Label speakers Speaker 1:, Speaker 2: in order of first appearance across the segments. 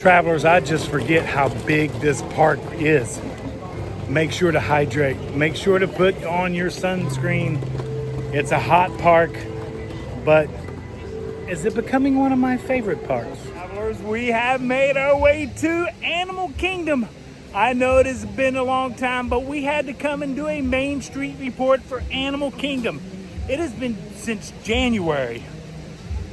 Speaker 1: Travelers, I just forget how big this park is. Make sure to hydrate. Make sure to put on your sunscreen. It's a hot park, but is it becoming one of my favorite parks? Travelers, we have made our way to Animal Kingdom. I know it has been a long time, but we had to come and do a Main Street report for Animal Kingdom. It has been since January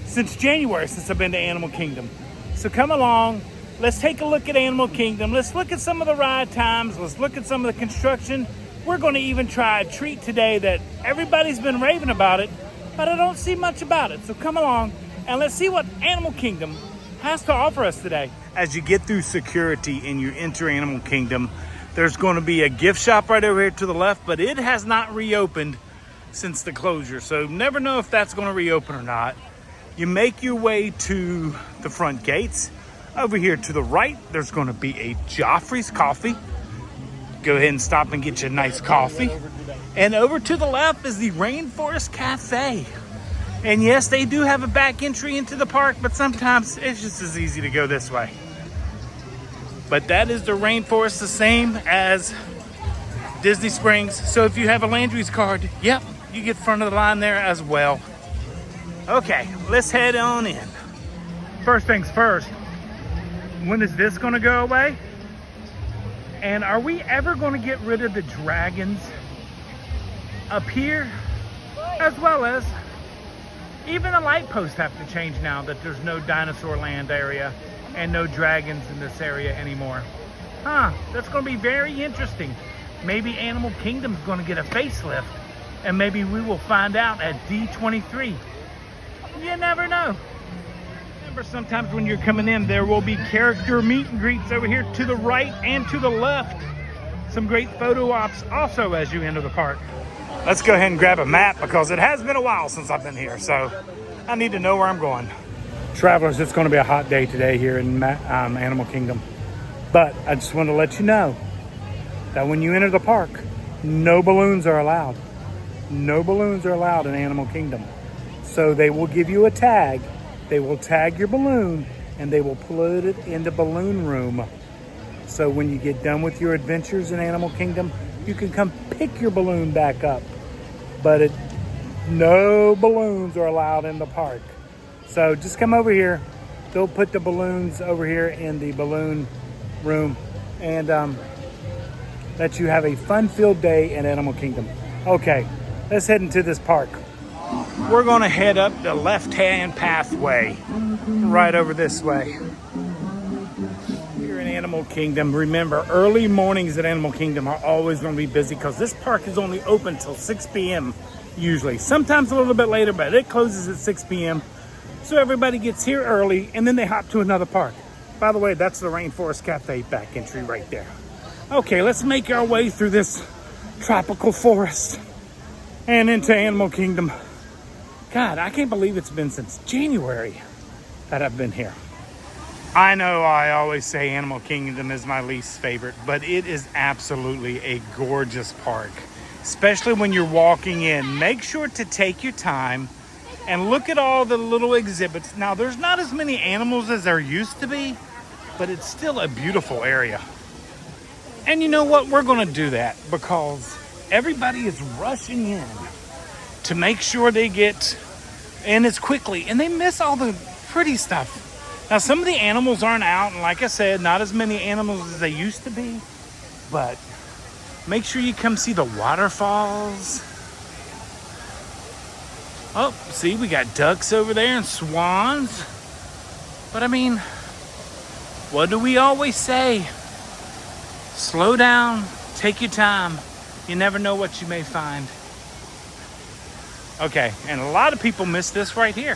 Speaker 1: since I've been to Animal Kingdom. So come along. Let's take a look at Animal Kingdom. Let's look at some of the ride times. Let's look at some of the construction. We're going to even try a treat today that everybody's been raving about it, but I don't see much about it. So come along and let's see what Animal Kingdom has to offer us today. As you get through security and you enter Animal Kingdom, there's going to be a gift shop right over here to the left, but it has not reopened since the closure. So never know if that's going to reopen or not. You make your way to the front gates. Over here to the right, there's going to be a Joffrey's Coffee. Go ahead and stop and get you a nice coffee. And over to the left is the Rainforest Cafe. And yes, they do have a back entry into the park, but sometimes it's just as easy to go this way. But that is the Rainforest, the same as Disney Springs. So if you have a Landry's card, yep, you get front of the line there as well. Okay, let's head on in. First things first. When is this going to go away? And are we ever going to get rid of the dragons up here? As well as even the light posts have to change now that there's no dinosaur land area and no dragons in this area anymore. That's going to be very interesting. Maybe Animal Kingdom's going to get a facelift, and maybe we will find out at D23. You never know. Sometimes when you're coming in, there will be character meet and greets over here to the right and to the left. Some great photo ops also as you enter the park. Let's go ahead and grab a map because it has been a while since I've been here, so I need to know where I'm going. Travelers, it's going to be a hot day today here in Animal Kingdom, but I just want to let you know that when you enter the park, no balloons are allowed. No balloons are allowed in Animal Kingdom. So they will give you a tag. They will tag your balloon and they will put it in the balloon room. So when you get done with your adventures in Animal Kingdom, you can come pick your balloon back up. But no balloons are allowed in the park. So just come over here. They'll put the balloons over here in the balloon room and let you have a fun-filled day in Animal Kingdom. Okay, let's head into this park. We're going to head up the left-hand pathway right over this way. Here in Animal Kingdom, remember, early mornings at Animal Kingdom are always going to be busy because this park is only open till 6 p.m. usually. Sometimes a little bit later, but it closes at 6 p.m. So everybody gets here early and then they hop to another park. By the way, that's the Rainforest Cafe back entry right there. Okay, let's make our way through this tropical forest and into Animal Kingdom. God, I can't believe it's been since January that I've been here. I know I always say Animal Kingdom is my least favorite, but it is absolutely a gorgeous park, especially when you're walking in. Make sure to take your time and look at all the little exhibits. Now, there's not as many animals as there used to be, but it's still a beautiful area. And you know what? We're going to do that because everybody is rushing in to make sure they get in as quickly, and they miss all the pretty stuff. Now, some of the animals aren't out, and like I said, not as many animals as they used to be, but make sure you come see the waterfalls. Oh, see, we got ducks over there and swans. But I mean, what do we always say? Slow down, take your time. You never know what you may find. Okay, and a lot of people miss this right here.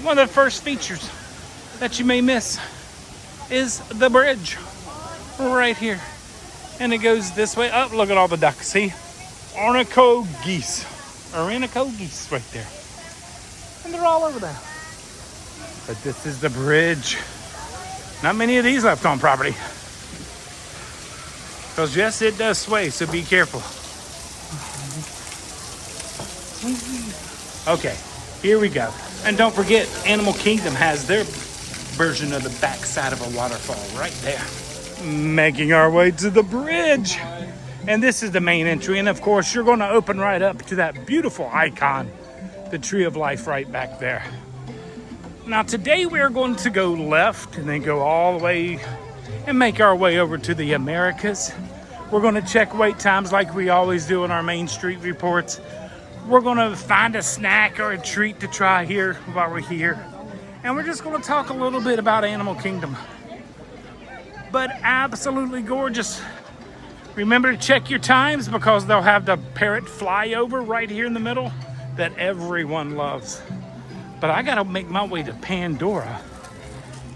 Speaker 1: One of the first features that you may miss is the bridge right here. And it goes this way. Oh, look at all the ducks. See? Orinoco geese right there. And they're all over there. But this is the bridge. Not many of these left on property. Because yes, it does sway, so be careful. Okay, here we go. And don't forget, Animal Kingdom has their version of the backside of a waterfall right there. Making our way to the bridge. And this is the main entry. And of course, you're going to open right up to that beautiful icon, the Tree of Life right back there. Now today we're going to go left and then go all the way and make our way over to the Americas. We're going to check wait times like we always do in our Main Street reports. We're going to find a snack or a treat to try here while we're here. And we're just going to talk a little bit about Animal Kingdom. But absolutely gorgeous. Remember to check your times because they'll have the parrot flyover right here in the middle that everyone loves. But I gotta make my way to Pandora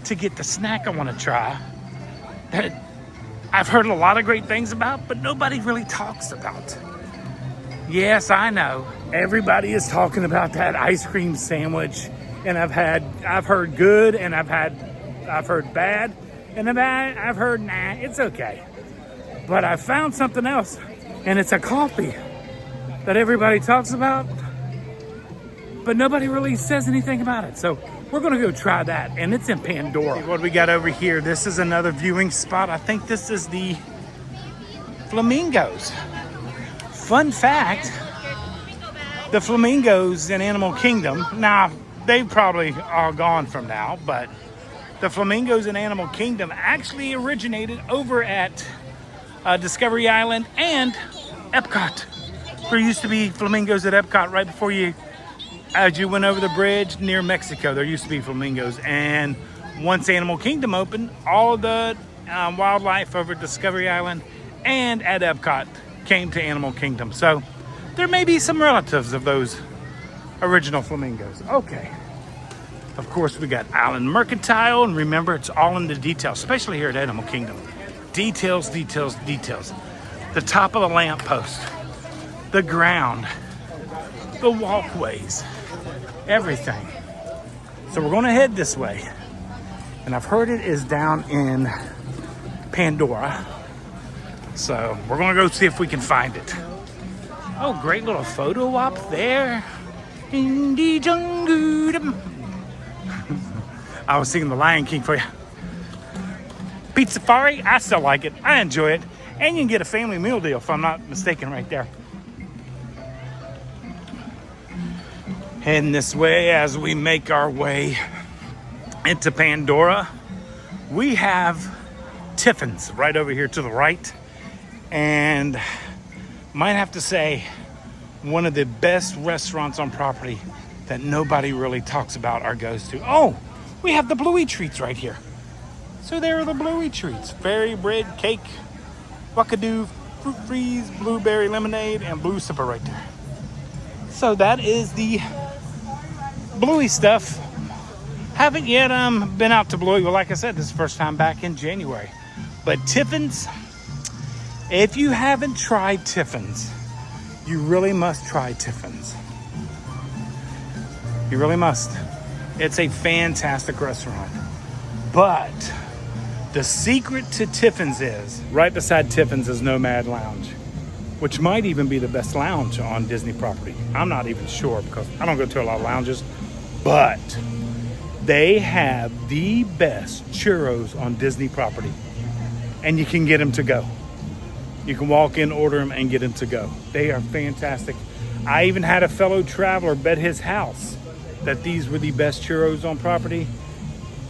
Speaker 1: to get the snack I want to try that I've heard a lot of great things about, but nobody really talks about. Yes, I know. Everybody is talking about that ice cream sandwich, and I've heard good, and I've heard bad, and I've heard nah, it's okay. But I found something else, and it's a coffee that everybody talks about, but nobody really says anything about it. So we're gonna go try that, and it's in Pandora. What do we got over here? This is another viewing spot. I think this is the flamingos. Fun fact, the flamingos in Animal Kingdom, now they probably are gone from now, but the flamingos in Animal Kingdom actually originated over at Discovery Island and Epcot. There used to be flamingos at Epcot right before as you went over the bridge near Mexico. There used to be flamingos, and once Animal Kingdom opened, all of the wildlife over at Discovery Island and at Epcot came to Animal Kingdom. So there may be some relatives of those original flamingos. Okay. Of course, we got Island Mercantile, and remember, it's all in the details, especially here at Animal Kingdom. Details, details, details. The top of the lamppost, the ground, the walkways, everything. So we're gonna head this way. And I've heard it is down in Pandora. So we're gonna go see if we can find it. Oh, great little photo op there. In the jungle. I was singing the Lion King for you. Pizza Safari, I still like it. I enjoy it. And you can get a family meal deal if I'm not mistaken right there. Heading this way as we make our way into Pandora. We have Tiffins right over here to the right. And might have to say, one of the best restaurants on property that nobody really talks about or goes to. Oh, we have the Bluey treats right here. So there are the Bluey treats. Fairy bread cake, wackadoo, fruit freeze, blueberry lemonade, and blue sipper right there. So that is the Bluey stuff. Haven't yet been out to Bluey. Well, like I said, this is the first time back in January. But Tiffins, if you haven't tried Tiffins, you really must try Tiffins. You really must. It's a fantastic restaurant. But the secret to Tiffins is, right beside Tiffins is Nomad Lounge, which might even be the best lounge on Disney property. I'm not even sure because I don't go to a lot of lounges, but they have the best churros on Disney property, and you can get them to go. You can walk in, order them, and get them to go. They are fantastic. I even had a fellow traveler bet his house that these were the best churros on property,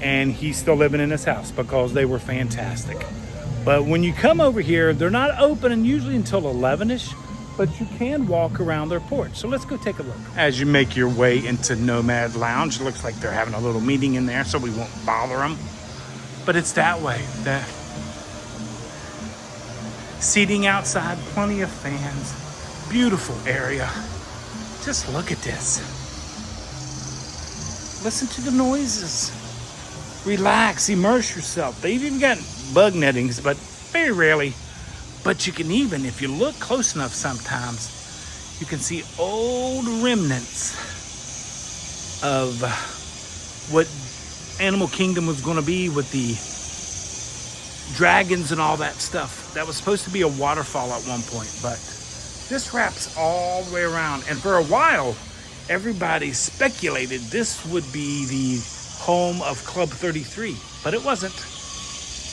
Speaker 1: and he's still living in his house because they were fantastic. But when you come over here, they're not open usually until 11ish, but you can walk around their porch. So let's go take a look. As you make your way into Nomad Lounge, it looks like they're having a little meeting in there, so we won't bother them. But it's that way. The seating outside, plenty of fans, beautiful area. Just look at this. Listen to the noises. Relax, immerse yourself. They've even got bug nettings, but very rarely. But you can even, if you look close enough sometimes, you can see old remnants of what Animal Kingdom was going to be with the dragons and all that stuff. That was supposed to be a waterfall at one point, but this wraps all the way around. And for a while, everybody speculated this would be the home of Club 33, but it wasn't.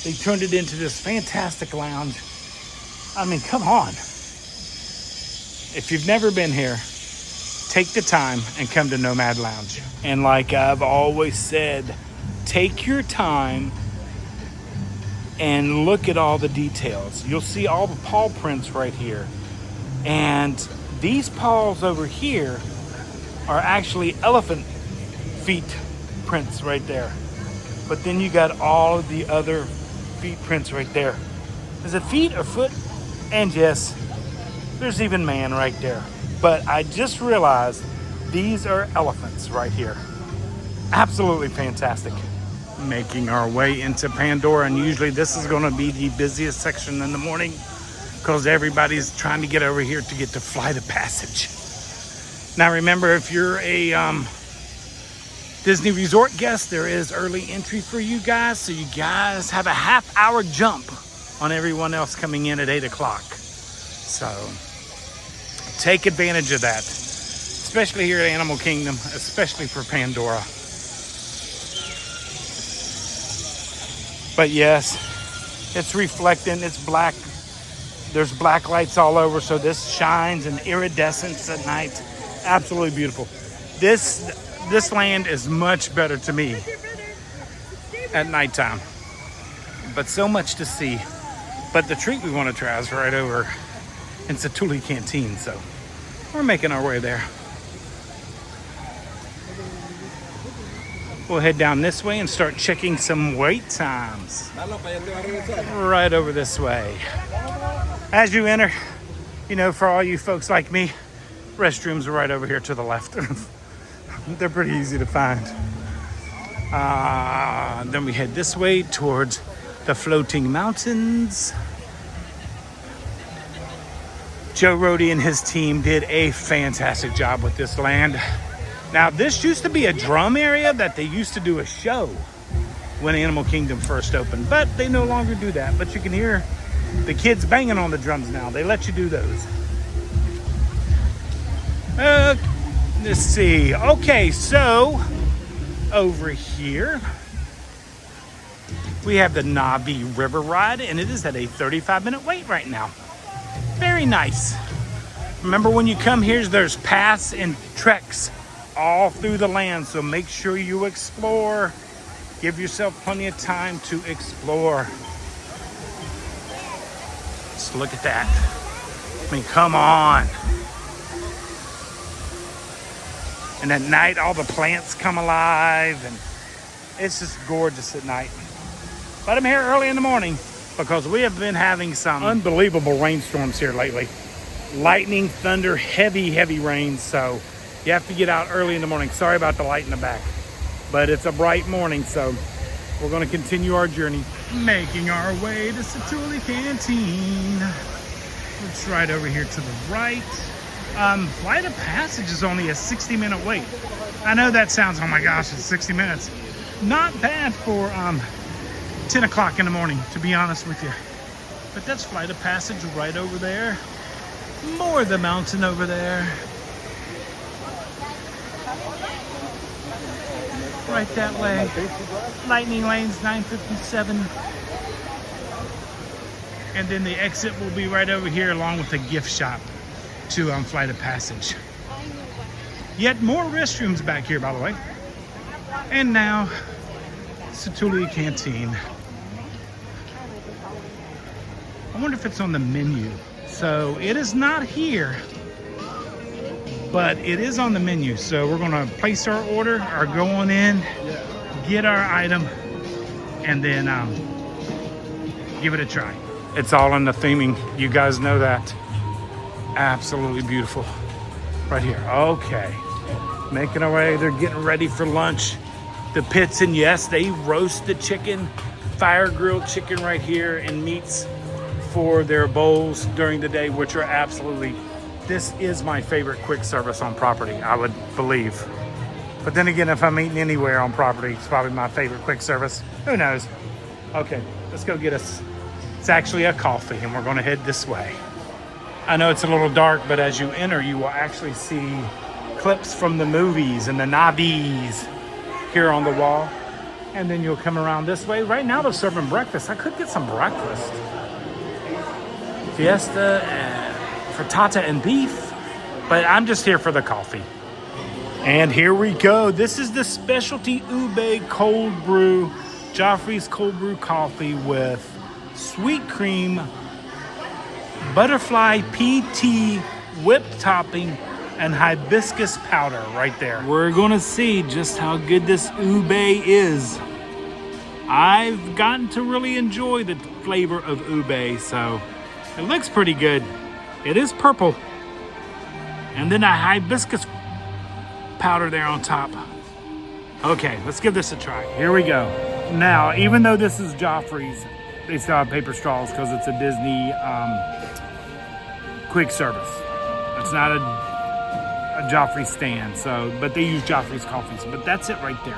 Speaker 1: They turned it into this fantastic lounge. I mean, come on. If you've never been here, take the time and come to Nomad Lounge. And like I've always said, take your time and look at all the details. You'll see all the paw prints right here. And these paws over here are actually elephant feet prints right there. But then you got all of the other feet prints right there. Is it feet or foot? And yes, there's even man right there. But I just realized these are elephants right here. Absolutely fantastic. Making our way into Pandora, and usually this is going to be the busiest section in the morning because everybody's trying to get over here to get to Flight of Passage. Now remember, if you're a Disney Resort guest, there is early entry for you guys, so you guys have a half-hour jump on everyone else coming in at 8 o'clock. So take advantage of that, especially here at Animal Kingdom, especially for Pandora. But yes, it's reflecting, it's black. There's black lights all over, so this shines in iridescence at night. Absolutely beautiful. This land is much better to me at nighttime. But so much to see. But the treat we want to try is right over in Satuli Canteen, so we're making our way there. We'll head down this way and start checking some wait times. Right over this way. As you enter, you know, for all you folks like me, restrooms are right over here to the left. They're pretty easy to find. Then we head this way towards the floating mountains. Joe Rohde and his team did a fantastic job with this land. Now, this used to be a drum area that they used to do a show when Animal Kingdom first opened, but they no longer do that. But you can hear the kids banging on the drums now. They let you do those. Let's see. Okay, so over here we have the Navi River Ride, and it is at a 35-minute wait right now. Very nice. Remember, when you come here, there's paths and treks all through the land, so make sure you explore. Give yourself plenty of time to explore. Just look at that. I mean, come on. And at night, all the plants come alive, and it's just gorgeous at night. But I'm here early in the morning because we have been having some unbelievable rainstorms here lately. Lightning, thunder, heavy rain, so you have to get out early in the morning. Sorry about the light in the back, but it's a bright morning, so we're going to continue our journey, making our way to Satuli Canteen. It's right over here to the right. Flight of Passage is only a 60-minute wait. I know that sounds, oh my gosh, it's 60 minutes. Not bad for 10 o'clock in the morning, to be honest with you. But that's Flight of Passage right over there. More of the mountain over there. Right that way. Lightning Lane's 957. And then the exit will be right over here along with the gift shop to Flight of Passage. Yet more restrooms back here, by the way. And now, Satuli Canteen. I wonder if it's on the menu. So it is not here, but it is on the menu. So we're gonna place our order, or go on in, get our item, and then give it a try. It's all in the theming. You guys know that. Absolutely beautiful. Right here. Okay. Making our way. They're getting ready for lunch. The pits, and yes, they roast the chicken, fire grilled chicken right here, and meats for their bowls during the day, which are absolutely, this is my favorite quick service on property, I would believe. But then again, if I'm eating anywhere on property, it's probably my favorite quick service. Who knows? Okay, let's go get us. It's actually a coffee, and we're going to head this way. I know it's a little dark, but as you enter, you will actually see clips from the movies and the Navis here on the wall. And then you'll come around this way. Right now they're serving breakfast. I could get some breakfast. Fiesta, frittata and beef. But I'm just here for the coffee. And here we go. This is the specialty ube cold brew. Joffrey's cold brew coffee with sweet cream, butterfly PT whipped topping, and hibiscus powder right there. We're gonna see just how good this ube is. I've gotten to really enjoy the flavor of ube, so it looks pretty good. It is purple. And then a hibiscus powder there on top. Okay, let's give this a try. Here we go. Now, even though this is Joffrey's, they still have paper straws because it's a Disney quick service. It's not a Joffrey stand, so, but they use Joffrey's coffees. But that's it right there.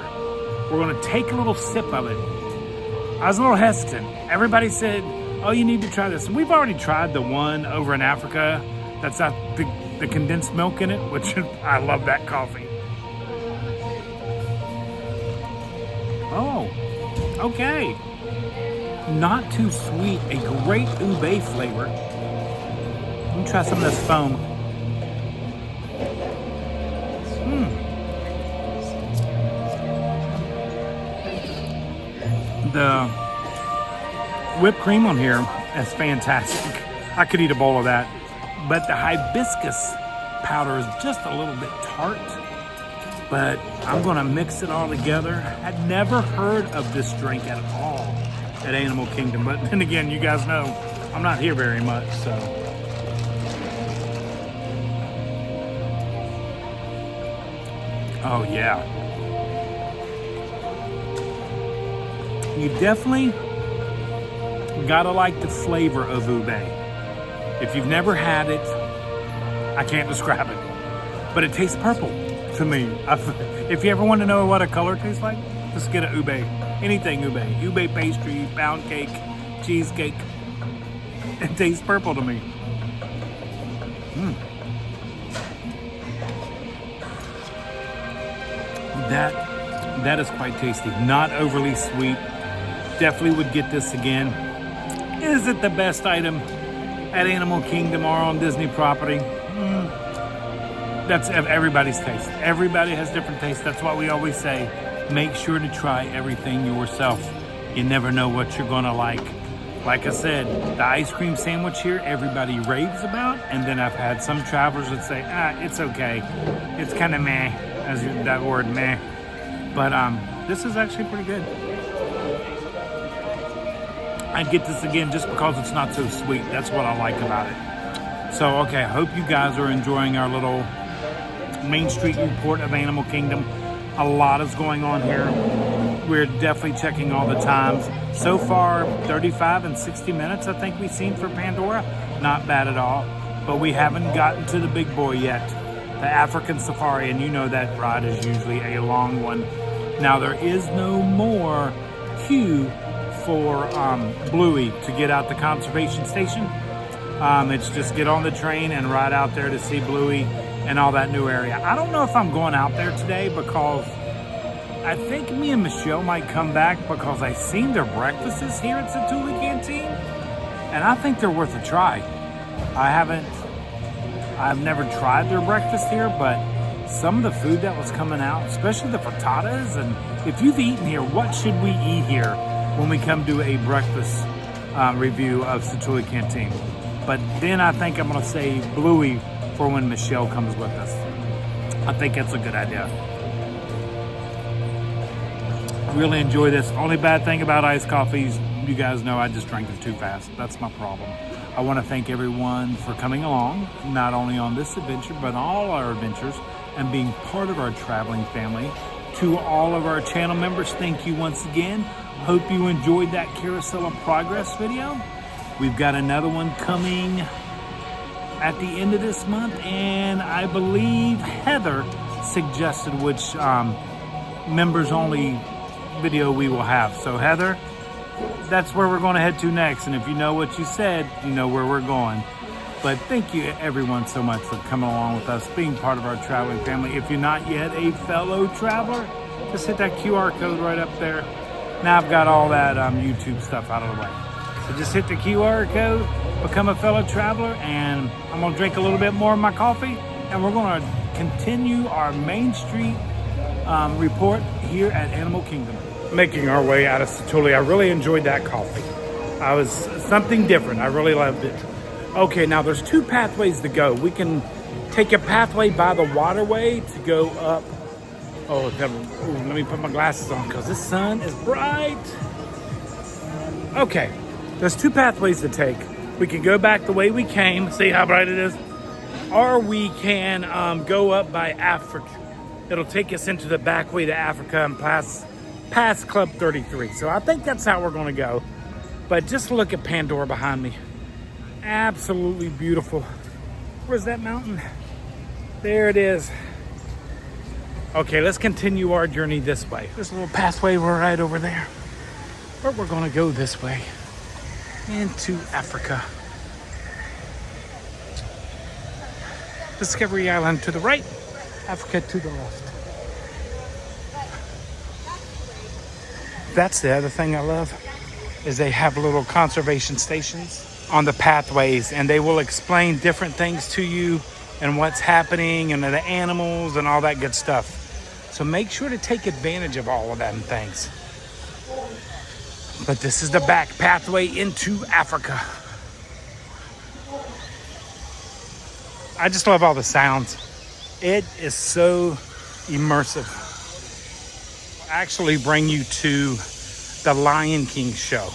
Speaker 1: We're gonna take a little sip of it. I was a little hesitant. Everybody said, oh, you need to try this. And we've already tried the one over in Africa that's got the condensed milk in it, which I love that coffee. Oh, okay. Not too sweet, a great ube flavor. Let me try some of this foam. The whipped cream on here is fantastic. I could eat a bowl of that. But the hibiscus powder is just a little bit tart. But I'm gonna mix it all together. I'd never heard of this drink at all at Animal Kingdom. But then again, you guys know I'm not here very much, so. Oh yeah. You definitely gotta like the flavor of ube. If you've never had it, I can't describe it, but it tastes purple to me. If you ever want to know what a color tastes like, just get an ube. Anything ube. Ube pastry, pound cake, cheesecake. It tastes purple to me. That is quite tasty. Not overly sweet. Definitely would get this again. Is it the best item at Animal Kingdom or on Disney property? That's everybody's taste. Everybody has different tastes. That's what we always say. Make sure to try everything yourself. You never know what you're gonna like. Like I said, the ice cream sandwich here, everybody raves about. And then I've had some travelers that say, it's okay. It's kind of meh, as that word meh. But this is actually pretty good. I'd get this again just because it's not so sweet. That's what I like about it. So, okay, I hope you guys are enjoying our little Main Street report of Animal Kingdom. A lot is going on here. We're definitely checking all the times. So far, 35 and 60 minutes, I think we've seen for Pandora. Not bad at all. But we haven't gotten to the big boy yet, the African Safari, and you know that ride is usually a long one. Now, there is no more queue for Bluey to get out the conservation station. It's just get on the train and ride out there to see Bluey and all that new area. I don't know if I'm going out there today because I think me and Michelle might come back because I seen their breakfasts here at Satu'li Canteen, and I think they're worth a try. I've never tried their breakfast here, but some of the food that was coming out, especially the frittatas, and if you've eaten here, what should we eat here when we come do a breakfast review of Satu'li Canteen? But then I think I'm gonna say Bluey for when Michelle comes with us. I think that's a good idea. Really enjoy this. Only bad thing about iced coffees, you guys know I just drank it too fast. That's my problem. I want to thank everyone for coming along, not only on this adventure, but all our adventures, and being part of our traveling family. To all of our channel members, thank you once again. Hope you enjoyed that Carousel of Progress video. We've got another one coming at the end of this month, and I believe Heather suggested which members only video we will have. So Heather, that's where we're going to head to next, and if you know what you said, you know where we're going. But thank you everyone so much for coming along with us, being part of our traveling family. If you're not yet a fellow traveler, just hit that QR code right up there. Now I've got all that YouTube stuff out of the way. So just hit the QR code, become a fellow traveler, and I'm gonna drink a little bit more of my coffee, and we're gonna continue our Main Street report here at Animal Kingdom. Making our way out of Satuli. I really enjoyed that coffee. I was something different. I really loved it. Okay, now there's two pathways to go. We can take a pathway by the waterway to go up. Oh, let me put my glasses on because this sun is bright. Okay, there's two pathways to take. We can go back the way we came, see how bright it is, or we can go up by Africa. It'll take us into the back way to Africa and past Club 33. So I think that's how we're gonna go. But just look at Pandora behind me. Absolutely beautiful. Where's that mountain? There it is. Okay, let's continue our journey this way. There's a little pathway right over there. But we're gonna go this way into Africa. Discovery Island to the right, Africa to the left. That's the other thing I love, is they have little conservation stations on the pathways, and they will explain different things to you and what's happening and the animals and all that good stuff. So make sure to take advantage of all of them things. But this is the back pathway into Africa. I just love all the sounds. It is so immersive. Actually bring you to the Lion King show.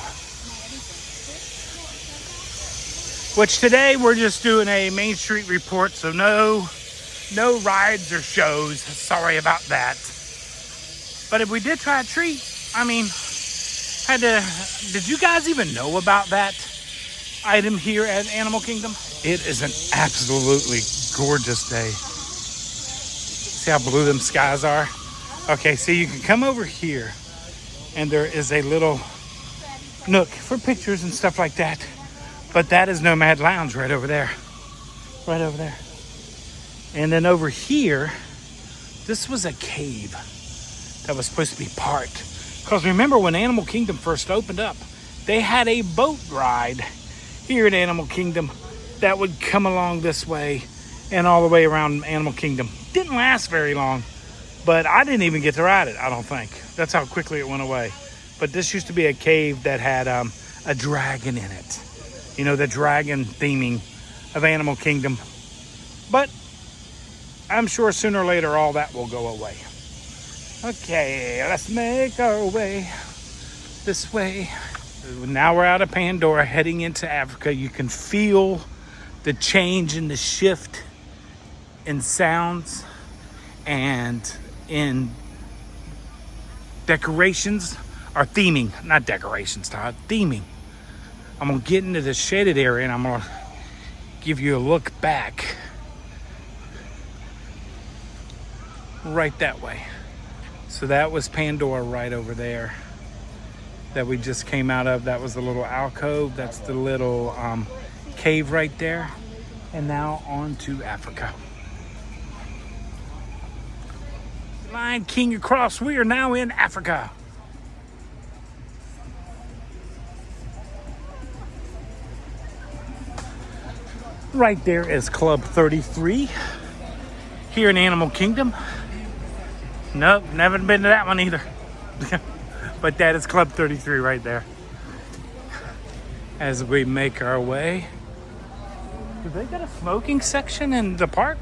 Speaker 1: Which today we're just doing a Main Street report, so no rides or shows. Sorry about that. But if we did try a treat, I mean, did you guys even know about that item here at Animal Kingdom? It is an absolutely gorgeous day. See how blue them skies are? Okay, so you can come over here and there is a little nook for pictures and stuff like that. But that is Nomad Lounge right over there. Right over there. And then over here, this was a cave that was supposed to be parked. Because remember when Animal Kingdom first opened up, they had a boat ride here at Animal Kingdom that would come along this way and all the way around Animal Kingdom. Didn't last very long, but I didn't even get to ride it, I don't think. That's how quickly it went away. But this used to be a cave that had a dragon in it. You know, the dragon theming of Animal Kingdom. But I'm sure sooner or later all that will go away. Okay, let's make our way this way. Now we're out of Pandora, heading into Africa. You can feel the change and the shift in sounds and in decorations, or theming, not decorations, Todd, theming. I'm gonna get into the shaded area and I'm gonna give you a look back right that way. So that was Pandora right over there that we just came out of. That was the little alcove. That's the little cave right there. And now on to Africa. Lion King across. We are now in Africa. Right there is Club 33 here in Animal Kingdom. Nope, never been to that one either. But that is Club 33 right there. As we make our way. Do they got a smoking section in the park?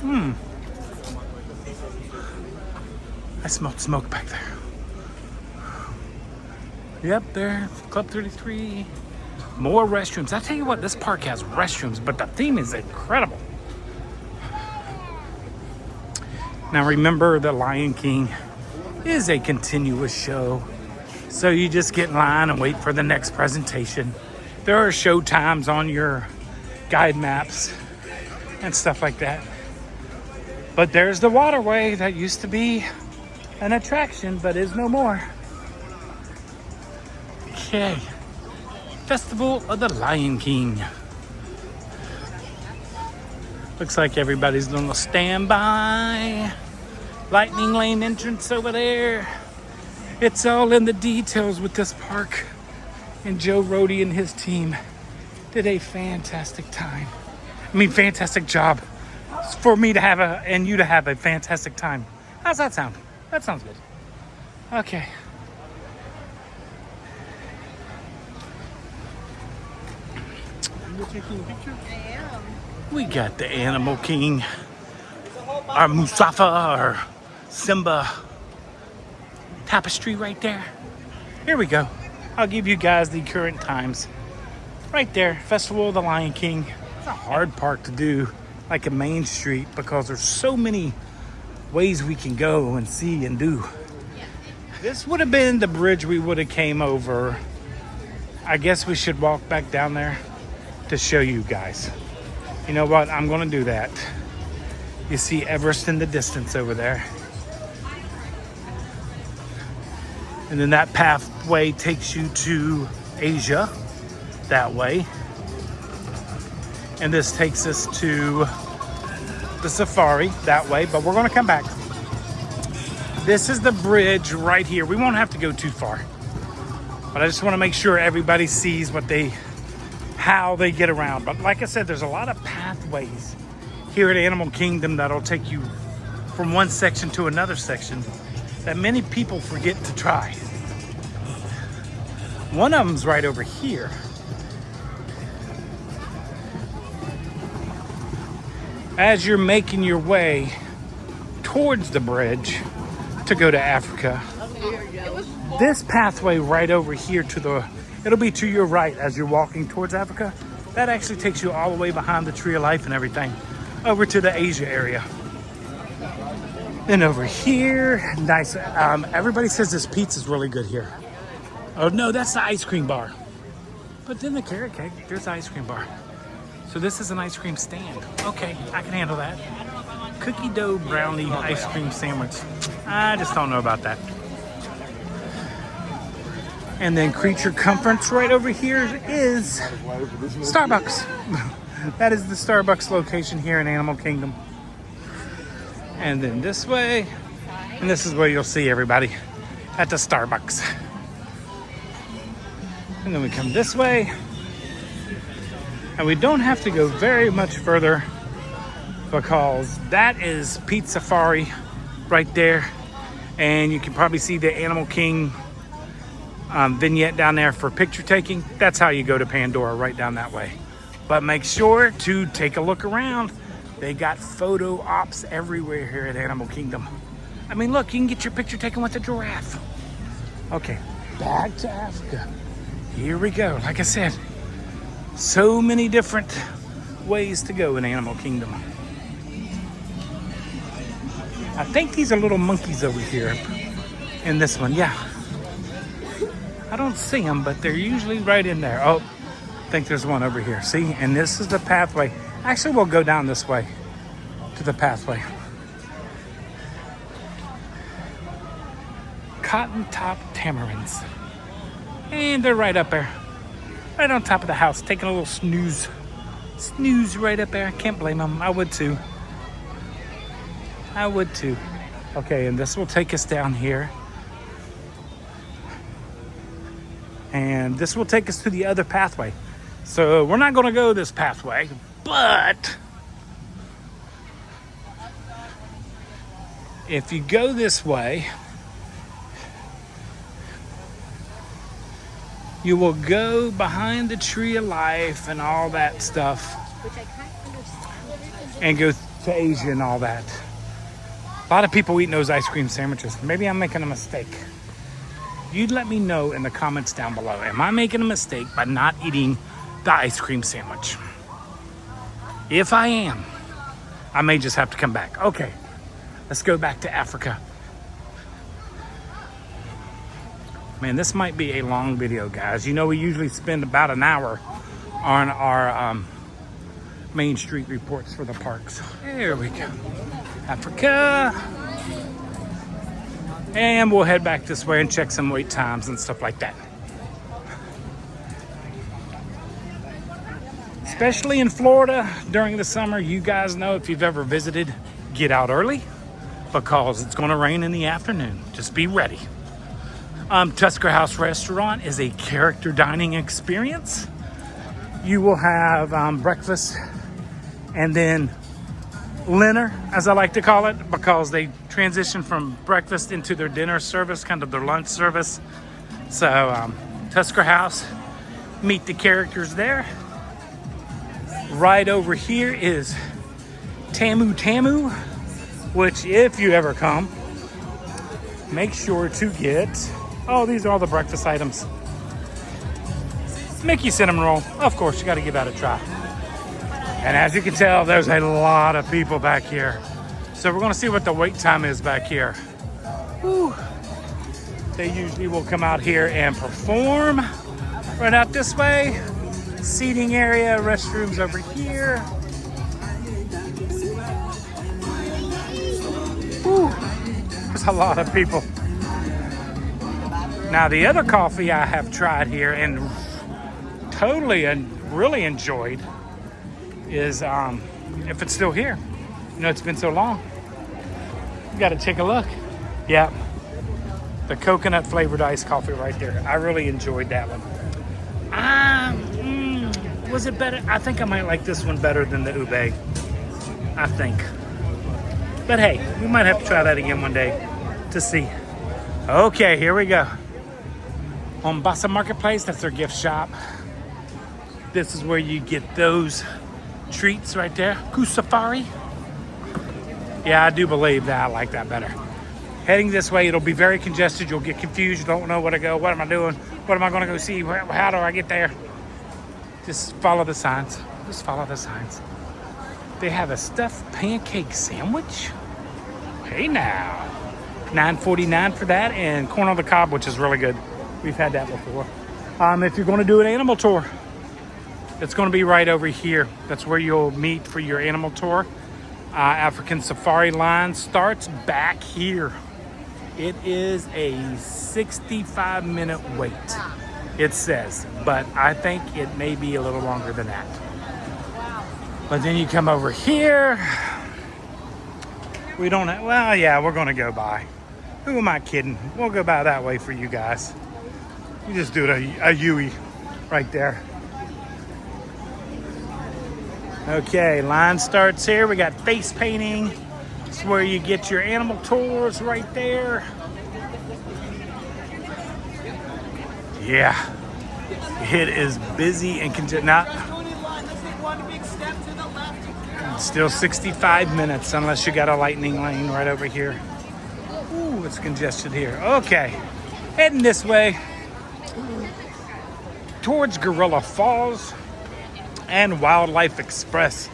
Speaker 1: I smelled smoke back there. Yep, there, Club 33. More restrooms. I tell you what, this park has restrooms, but the theme is incredible. Now remember, the Lion King is a continuous show. So you just get in line and wait for the next presentation. There are show times on your guide maps and stuff like that. But there's the waterway that used to be an attraction, but is no more. Okay. Festival of the Lion King. Looks like everybody's doing a standby. Lightning lane entrance over there. It's all in the details with this park. And Joe Rohde and his team did a fantastic time. Fantastic job for me to have and you to have a fantastic time. How's that sound? That sounds good. Okay.
Speaker 2: You're taking a picture?
Speaker 3: I am.
Speaker 1: We got the Animal King, our Mustafa, our Simba tapestry right there. Here we go. I'll give you guys the current times. Right there, Festival of the Lion King. It's a hard park to do, like a main street, because there's so many ways we can go and see and do. This would have been the bridge we would have came over. I guess we should walk back down there to show you guys. You know what? I'm going to do that. You see Everest in the distance over there. And then that pathway takes you to Asia that way. And this takes us to the safari that way, but we're going to come back. This is the bridge right here. We won't have to go too far. But I just want to make sure everybody sees how they get around. But like I said, there's a lot of pathways here at Animal Kingdom that'll take you from one section to another section that many people forget to try. One of them's right over here. As you're making your way towards the bridge to go to Africa, this pathway right over here it'll be to your right as you're walking towards Africa. That actually takes you all the way behind the Tree of Life and everything over to the Asia area. Then over here, nice. Everybody says this pizza's really good here. Oh no, that's the ice cream bar. But then the carrot cake, there's the ice cream bar. So this is an ice cream stand. Okay, I can handle that. Cookie dough brownie ice cream sandwich. I just don't know about that. And then Creature Comforts right over here is Starbucks. That is the Starbucks location here in Animal Kingdom. And then this way, and this is where you'll see everybody at the Starbucks. And then we come this way. And we don't have to go very much further because that is Pete Safari right there. And you can probably see the Animal King vignette down there for picture taking. That's how you go to Pandora, right down that way. But make sure to take a look around. They got photo ops everywhere here at Animal Kingdom. I mean, look, you can get your picture taken with a giraffe. Okay, back to Africa. Here we go. Like I said, so many different ways to go in Animal Kingdom. I think these are little monkeys over here in this one. Yeah. I don't see them, but they're usually right in there. Oh, I think there's one over here. See? And this is the pathway. Actually, we'll go down this way to the pathway. Cotton top tamarins. And they're right up there. Right on top of the house, taking a little snooze. Snooze right up there. I can't blame them. I would too. I would too. Okay, and this will take us down here. And this will take us to the other pathway. So we're not going to go this pathway, but if you go this way, you will go behind the Tree of Life and all that stuff, and go to Asia and all that. A lot of people eating those ice cream sandwiches. Maybe I'm making a mistake. You'd let me know in the comments down below. Am I making a mistake by not eating the ice cream sandwich? If I am, I may just have to come back. Okay, let's go back to Africa. Man, this might be a long video, guys. You know, we usually spend about an hour on our Main Street reports for the parks. There we go. Africa. And we'll head back this way and check some wait times and stuff like that. Especially in Florida during the summer, you guys know, if you've ever visited, get out early because it's going to rain in the afternoon. Just be ready. Tusker House Restaurant is a character dining experience. You will have breakfast and then dinner, as I like to call it, because they transition from breakfast into their dinner service, kind of their lunch service. So Tusker House, meet the characters there. Right over here is Tamu Tamu, which if you ever come, make sure to get, oh, these are all the breakfast items. Mickey cinnamon roll, of course, you got to give that a try. And as you can tell, there's a lot of people back here. So we're gonna see what the wait time is back here. Whew. They usually will come out here and perform. Right out this way, seating area, restrooms over here. Whew. There's a lot of people. Now the other coffee I have tried here and totally and really enjoyed is if it's still here. You know, it's been so long. You gotta take a look. Yeah, the coconut flavored iced coffee right there. I really enjoyed that one. Was it better? I think I might like this one better than the ube. I think. But hey, we might have to try that again one day to see. Okay, here we go. Mombasa Marketplace, that's their gift shop. This is where you get those treats right there. Kusafari. Yeah, I do believe that. I like that better. Heading this way, it'll be very congested. You'll get confused. You don't know where to go. What am I doing? What am I going to go see? How do I get there? Just follow the signs. Just follow the signs. They have a stuffed pancake sandwich. Hey now. $9.49 for that, and corn on the cob, which is really good. We've had that before. If you're going to do an animal tour, it's going to be right over here. That's where you'll meet for your animal tour. African Safari line starts back here. It is a 65-minute wait, it says, but I think it may be a little longer than that. But then you come over here. We don't have, well, yeah, we're going to go by. Who am I kidding? We'll go by that way for you guys. You just do a Yui right there. Okay, line starts here. We got face painting. It's where you get your animal tours right there. Yeah, it is busy and congested. Now, still 65 minutes unless you got a lightning lane right over here. Ooh, it's congested here. Okay, heading this way towards Gorilla Falls and Wildlife Express.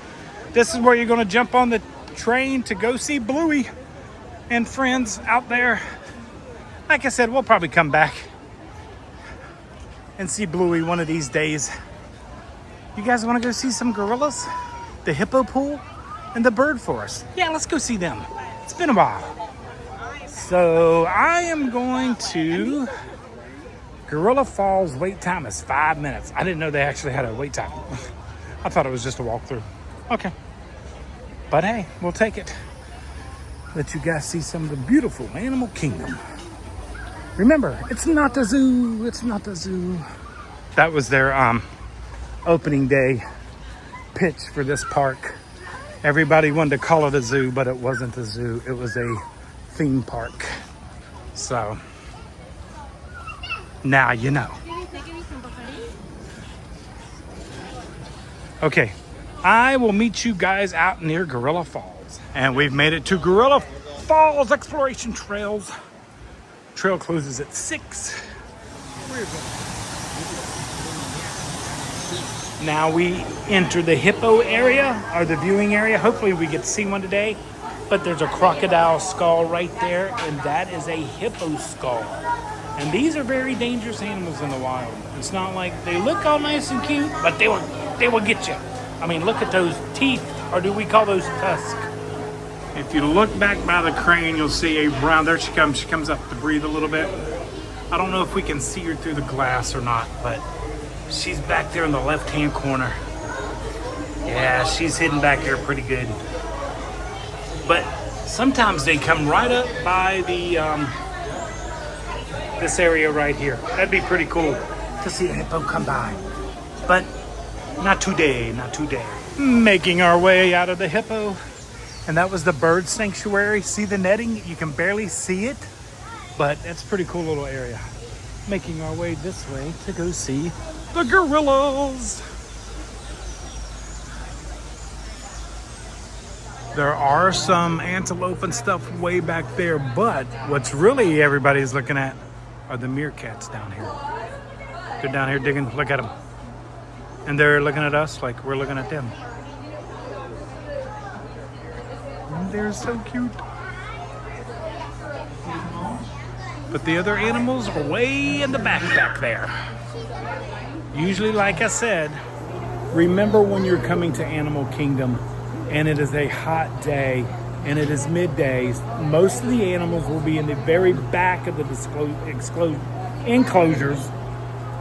Speaker 1: This is where you're going to jump on the train to go see Bluey and friends out there. Like I said, we'll probably come back and see Bluey one of these days. You guys want to go see some gorillas? The hippo pool and the bird forest. Yeah, let's go see them. It's been a while. So I am going to Gorilla Falls. Wait time is 5 minutes. I didn't know they actually had a wait time. I thought it was just a walkthrough. Okay. But hey, we'll take it. Let you guys see some of the beautiful Animal Kingdom. Remember, it's not the zoo. It's not the zoo. That was their opening day pitch for this park. Everybody wanted to call it a zoo, but it wasn't a zoo. It was a theme park. So now you know. Okay, I will meet you guys out near Gorilla Falls. And we've made it to Gorilla Falls Exploration Trails. Trail closes at 6. Now we enter the hippo area, or the viewing area. Hopefully we get to see one today. But there's a crocodile skull right there, and that is a hippo skull. And these are very dangerous animals in the wild. It's not like they look all nice and cute, but they will get you. I mean, look at those teeth, or do we call those tusks? If you look back by the crane, you'll see a brown, there she comes. She comes up to breathe a little bit. I don't know if we can see her through the glass or not, but she's back there in the left-hand corner. Yeah, she's hidden back here pretty good. But sometimes they come right up by the this area right here. That'd be pretty cool to see a hippo come by. But not today, not today. Making our way out of the hippo. And that was the bird sanctuary. See the netting? You can barely see it, but it's a pretty cool little area. Making our way this way to go see the gorillas. There are some antelope and stuff way back there, but what's really everybody's looking at are the meerkats down here. They're down here digging, look at them. And they're looking at us like we're looking at them. They're so cute. But the other animals are way in the back there. Usually, like I said, remember when you're coming to Animal Kingdom and it is a hot day and it is midday, most of the animals will be in the very back of the enclosures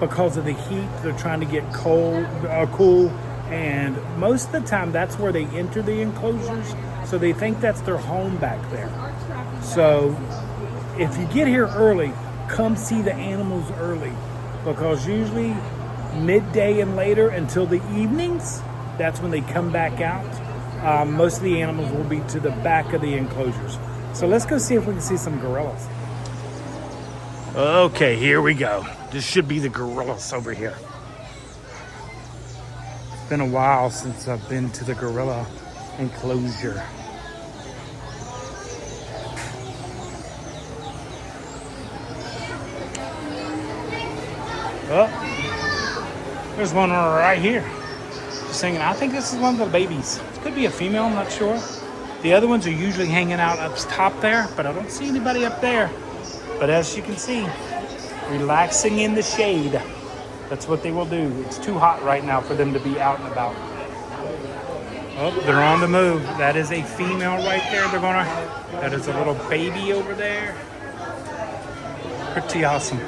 Speaker 1: because of the heat. They're trying to get cool, and most of the time that's where they enter the enclosures. So they think that's their home back there. So if you get here early, come see the animals early, because usually midday and later until the evenings, that's when they come back out. Most of the animals will be to the back of the enclosures. So let's go see if we can see some gorillas. Okay, here we go. This should be the gorillas over here. It's been a while since I've been to the gorilla enclosure. Oh, there's one right here. Just hanging. I think this is one of the babies. It could be a female, I'm not sure. The other ones are usually hanging out up top there, but I don't see anybody up there. But as you can see, relaxing in the shade. That's what they will do. It's too hot right now for them to be out and about. Oh, they're on the move. That is a female right there. That is a little baby over there. Pretty awesome.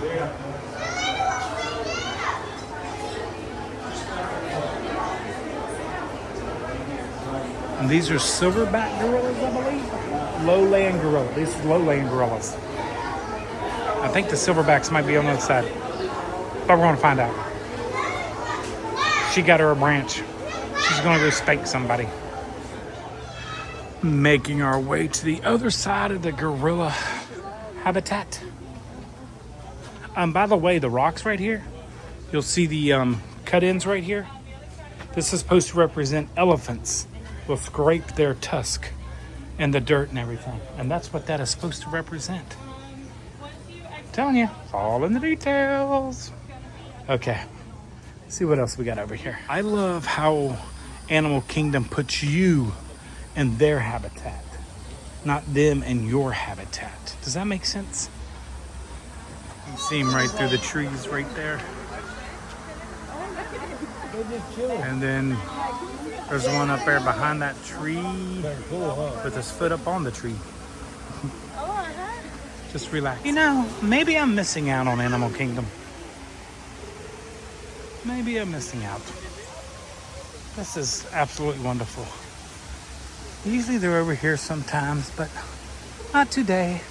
Speaker 1: And these are silverback gorillas, I believe. Lowland gorilla. These are lowland gorillas. I think the silverbacks might be on the other side. But we're going to find out. She got her a branch. She's going to go spank somebody. Making our way to the other side of the gorilla habitat. By the way, the rocks right here, you'll see the cut-ins right here. This is supposed to represent elephants. Will scrape their tusk and the dirt and everything. And that's what that is supposed to represent. I'm telling you, it's all in the details. Okay, let's see what else we got over here. I love how Animal Kingdom puts you in their habitat, not them in your habitat. Does that make sense? You see them right through the trees right there. And then there's one up there behind that tree with his foot up on the tree. Just relax. You know, maybe I'm missing out on Animal Kingdom. Maybe I'm missing out. This is absolutely wonderful. Usually they're over here sometimes, but not today.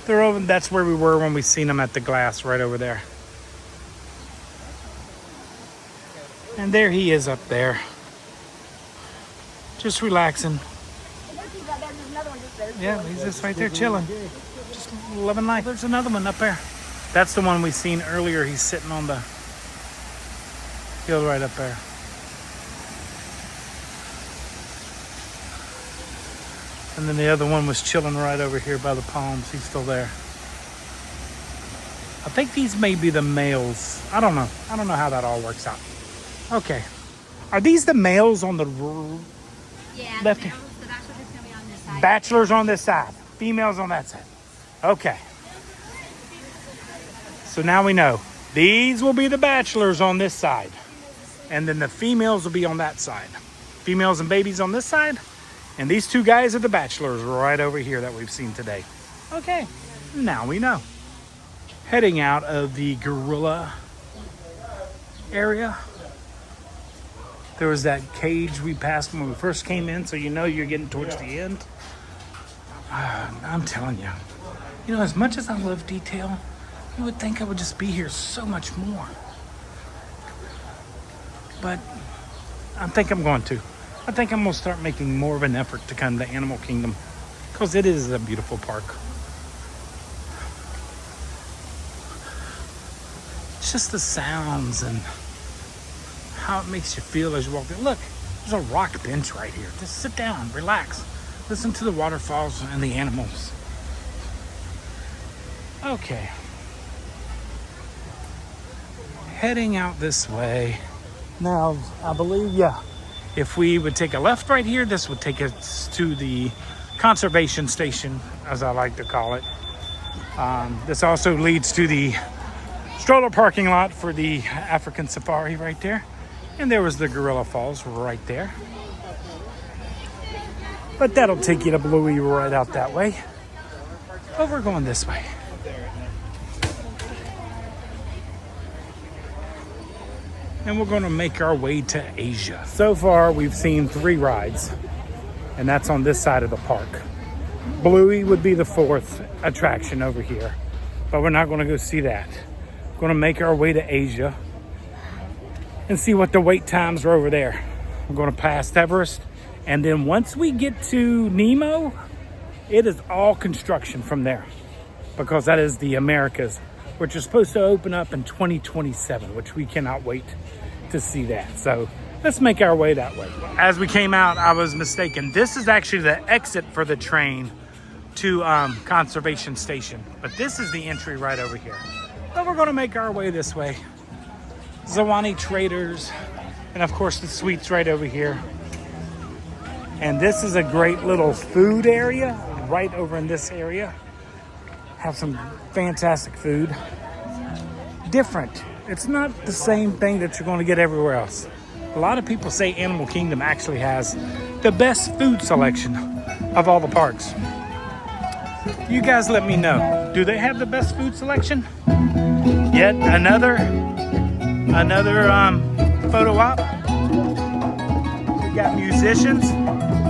Speaker 1: They're over. That's where we were when we seen them at the glass right over there. And there he is up there. Just relaxing. Yeah, he's just right there chilling. Just living life. There's another one up there. That's the one we seen earlier. He's sitting on the hill right up there. And then the other one was chilling right over here by the palms. He's still there. I think these may be the males. I don't know. I don't know how that all works out. Okay. Are these the males on the left hand?
Speaker 3: The bachelor's is going to be on this side.
Speaker 1: Bachelors on this side. Females on that side. Okay. So now we know. These will be the bachelors on this side. And then the females will be on that side. Females and babies on this side. And these two guys are the bachelors right over here that we've seen today. Okay. Now we know. Heading out of the gorilla area. There was that cage we passed when we first came in, so you know you're getting towards the end. I'm telling you, you know, as much as I love detail, You would think I would just be here so much more. But I think I'm going to. I think I'm going to start making more of an effort to come to Animal Kingdom because it is a beautiful park. It's just the sounds and how it makes you feel as you walk in. Look, there's a rock bench right here. Just sit down, relax, listen to the waterfalls and the animals. Okay. Heading out this way. Now, I believe, yeah, if we would take a left right here, this would take us to the conservation station, as I like to call it. This also leads to the stroller parking lot for the African safari right there. And there was the Gorilla Falls right there. But that'll take you to Bluey right out that way. But we're going this way. And we're going to make our way to Asia. So far, we've seen 3 rides, and that's on this side of the park. Bluey would be the 4th attraction over here, but we're not going to go see that. We're going to make our way to Asia and see what the wait times are over there. We're going to pass Everest, and then once we get to Nemo, it is all construction from there because that is the Americas, which is supposed to open up in 2027, which we cannot wait to see that. So let's make our way that way. As we came out, I was mistaken. This is actually the exit for the train to Conservation Station, but this is the entry right over here. But we're gonna make our way this way. Zawani Traders, and of course the suites right over here. And this is a great little food area right over in this area. Have some fantastic food. Different. It's not the same thing that you're going to get everywhere else. A lot of people say Animal Kingdom actually has the best food selection of all the parks. You guys let me know. Do they have the best food selection? Yet another photo op. We got musicians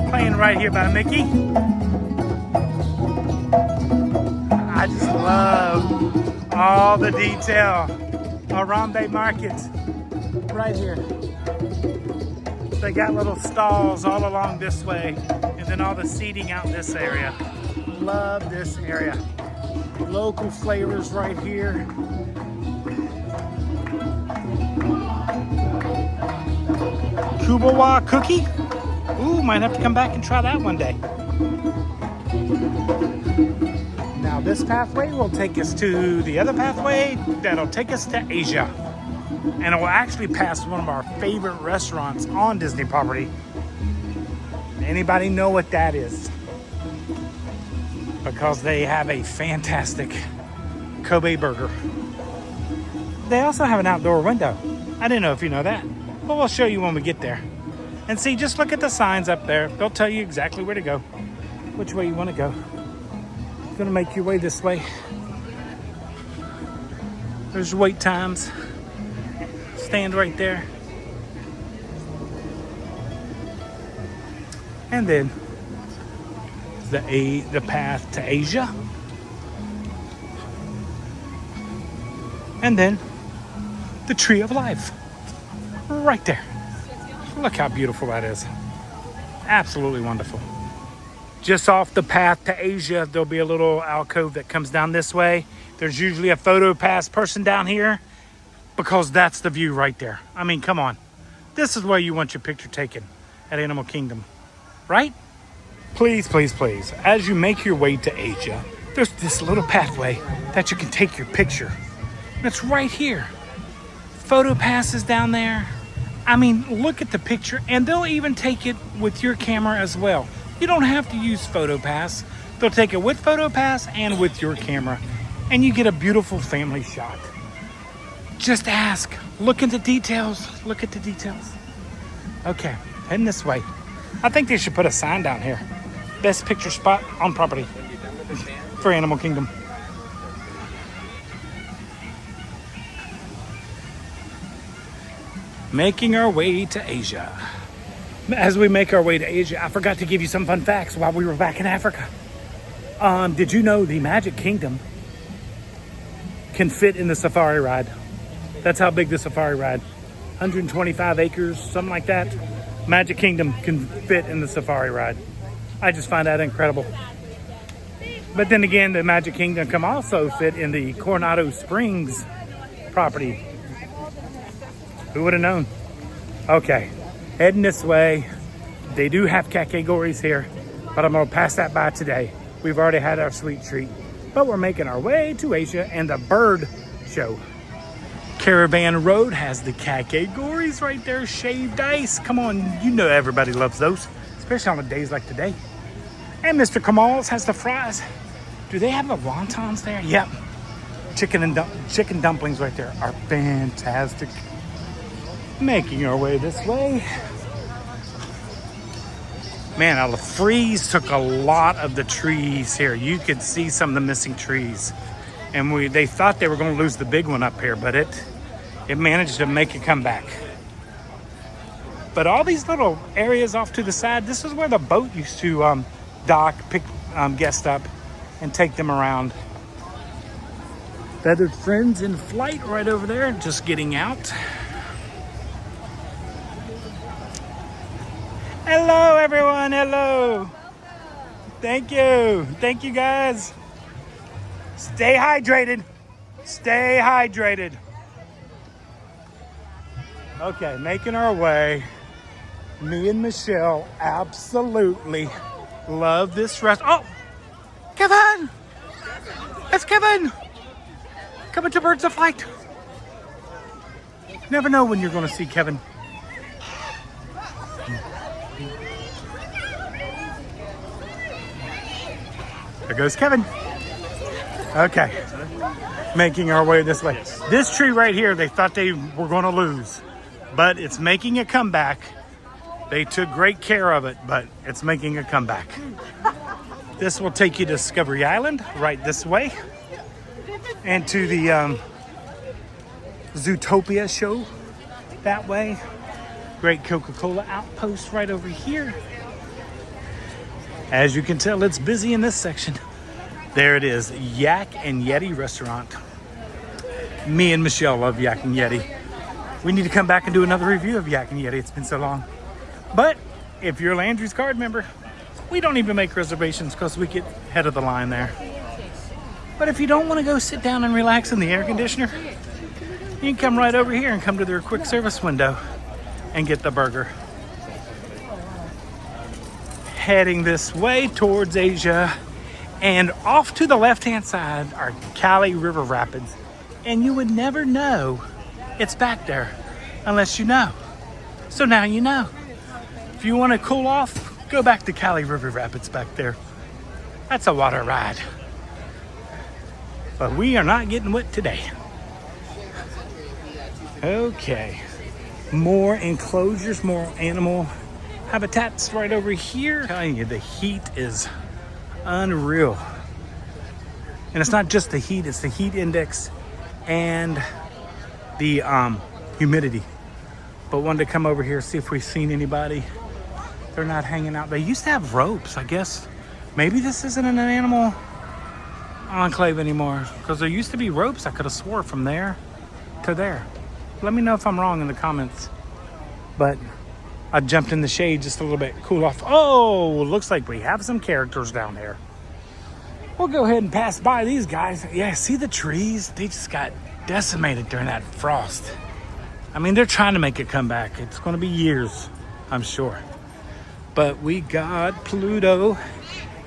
Speaker 1: playing right here by Mickey. I just love all the detail. Harambe Market, right here. They got little stalls all along this way, and then all the seating out in this area. Love this area. Local flavors right here. Kubawa cookie. Ooh, might have to come back and try that one day. Now this pathway will take us to the other pathway that'll take us to Asia. And it will actually pass one of our favorite restaurants on Disney property. Anybody know what that is? Because they have a fantastic Kobe burger. They also have an outdoor window. I didn't know if you know that, but we'll show you when we get there. And see, just look at the signs up there. They'll tell you exactly where to go, which way you want to go. Gonna make your way this way. There's wait times. Stand right there. And then the path to Asia. And then the Tree of Life. Right there. Look how beautiful that is. Absolutely wonderful. Just off the path to Asia, there'll be a little alcove that comes down this way. There's usually a photo pass person down here because that's the view right there. I mean, come on. This is where you want your picture taken at Animal Kingdom, right? Please, please, please, as you make your way to Asia, there's this little pathway that you can take your picture. And it's right here. Photo passes down there. I mean, look at the picture, and they'll even take it with your camera as well. You don't have to use PhotoPass. They'll take it with PhotoPass and with your camera, and you get a beautiful family shot. Just ask. Look at the details. Look at the details. Okay, heading this way. I think they should put a sign down here. Best picture spot on property for Animal Kingdom. Making our way to Asia. As we make our way to Asia, I forgot to give you some fun facts while we were back in Africa. Did you know the Magic Kingdom can fit in the safari ride. That's how big the safari ride. 125 acres, something like that. Magic Kingdom can fit in the safari ride. I just find that incredible. But then again, the Magic Kingdom can also fit in the Coronado Springs property. Who would have known? Okay, heading this way. They do have categories here, but I'm gonna pass that by today. We've already had our sweet treat, but we're making our way to Asia and the bird show. Caravan Road has the categories right there, shaved ice. Come on, you know everybody loves those, especially on days like today. And Mr. Kamal's has the fries. Do they have the wontons there? Yep. Chicken dumplings right there are fantastic. Making our way this way. Man, the freeze took a lot of the trees here. You could see some of the missing trees. And they thought they were going to lose the big one up here, but it managed to make it come back. But all these little areas off to the side, this is where the boat used to dock, pick guests up, and take them around. Feathered Friends in flight right over there, just getting out. Hello, everyone. Hello. Thank you. Thank you, guys. Stay hydrated. Stay hydrated. Okay, making our way. Me and Michelle absolutely love this restaurant. Oh, Kevin! It's Kevin! Coming to Birds of Flight. Never know when you're going to see Kevin. There goes Kevin. Okay, making our way this way. This tree right here, they thought they were going to lose, but it's making a comeback. They took great care of it, but it's making a comeback. This will take you to Discovery Island, right this way, and to the Zootopia show that way. Great Coca-Cola outpost right over here. As you can tell, it's busy in this section. There it is, Yak and Yeti restaurant. Me and Michelle love Yak and Yeti. We need to come back and do another review of Yak and Yeti. It's been so long. But if you're a Landry's card member, we don't even make reservations because we get head of the line there. But if you don't want to go sit down and relax in the air conditioner, you can come right over here and come to their quick service window and get the burger. Heading this way towards Asia, and off to the left-hand side are Cali River Rapids. And you would never know it's back there unless you know. So now you know. If you want to cool off, go back to Cali River Rapids back there. That's a water ride. But we are not getting wet today. Okay. More enclosures, more animal habitats right over here. I'm telling you, the heat is unreal. And it's not just the heat, it's the heat index and the humidity. But wanted to come over here, see if we've seen anybody. They're not hanging out. They used to have ropes, I guess. Maybe this isn't an animal enclave anymore, because there used to be ropes. I could have swore from there to there. Let me know if I'm wrong in the comments. But I jumped in the shade just a little bit, cool off. Oh, looks like we have some characters down there. We'll go ahead and pass by these guys. Yeah, see the trees? They just got decimated during that frost. I mean, they're trying to make a comeback. It's going to be years, I'm sure. But we got Pluto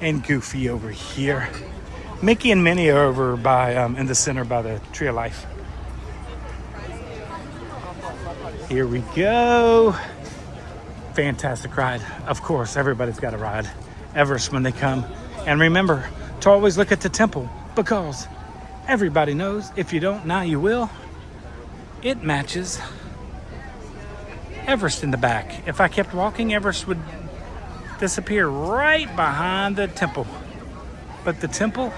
Speaker 1: and Goofy over here. Mickey and Minnie are over by in the center by the Tree of Life. Here we go. Fantastic ride. Of course, everybody's got a ride. Everest when they come. And remember to always look at the temple, because everybody knows, if you don't, now you will. It matches Everest in the back. If I kept walking, Everest would disappear right behind the temple. But the temple